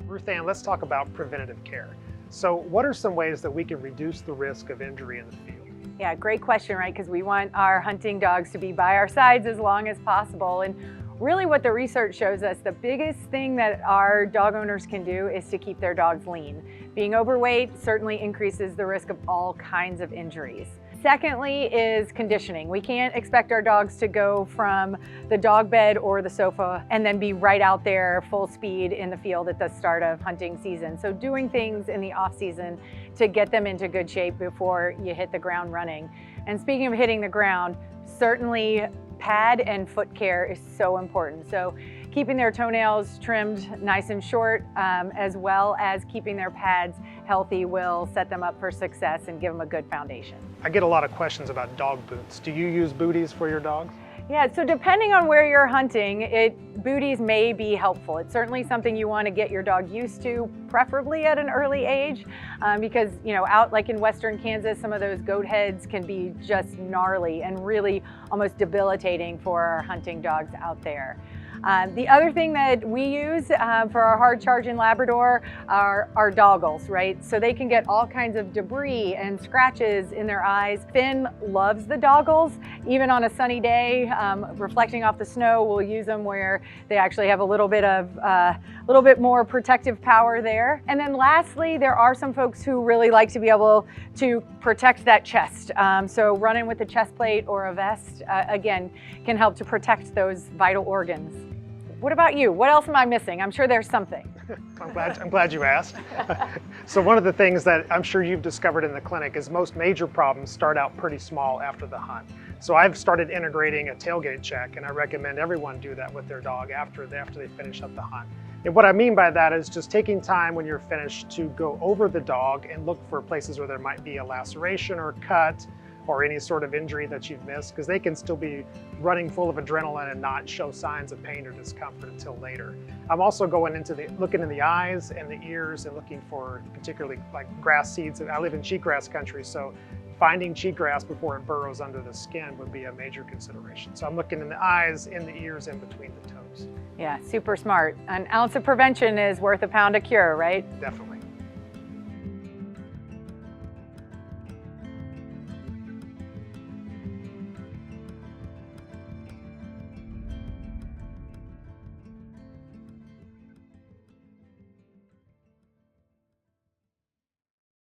RuthAnn, let's talk about preventative care. So what are some ways that we can reduce the risk of injury in the field? Yeah, great question, right? Because we want our hunting dogs to be by our sides as long as possible. And really what the research shows us, the biggest thing that our dog owners can do is to keep their dogs lean. Being overweight certainly increases the risk of all kinds of injuries. Secondly is conditioning. We can't expect our dogs to go from the dog bed or the sofa and then be right out there full speed in the field at the start of hunting season. So doing things in the off season to get them into good shape before you hit the ground running. And speaking of hitting the ground, certainly pad and foot care is so important. So keeping their toenails trimmed nice and short, as well as keeping their pads healthy will set them up for success and give them a good foundation. I get a lot of questions about dog boots. Do you use booties for your dogs? Yeah, so depending on where you're hunting, booties may be helpful. It's certainly something you want to get your dog used to, preferably at an early age, because out like in western Kansas, some of those goat heads can be just gnarly and really almost debilitating for our hunting dogs out there. The other thing that we use for our hard charging Labrador are our doggles, right? So they can get all kinds of debris and scratches in their eyes. Finn loves the doggles, even on a sunny day, reflecting off the snow. We'll use them where they actually have a little bit more protective power there. And then lastly, there are some folks who really like to be able to protect that chest. So running with a chest plate or a vest, again, can help to protect those vital organs. What about you? What else am I missing? I'm sure there's something. I'm glad you asked. So one of the things that I'm sure you've discovered in the clinic is most major problems start out pretty small after the hunt. So I've started integrating a tailgate check, and I recommend everyone do that with their dog after they finish up the hunt. And what I mean by that is just taking time when you're finished to go over the dog and look for places where there might be a laceration or cut or any sort of injury that you've missed, because they can still be running full of adrenaline and not show signs of pain or discomfort until later. I'm also going looking in the eyes and the ears and looking for particularly like grass seeds. I live in cheatgrass country, so finding cheatgrass before it burrows under the skin would be a major consideration. So I'm looking in the eyes, in the ears, and between the toes. Yeah, super smart. An ounce of prevention is worth a pound of cure, right? Definitely.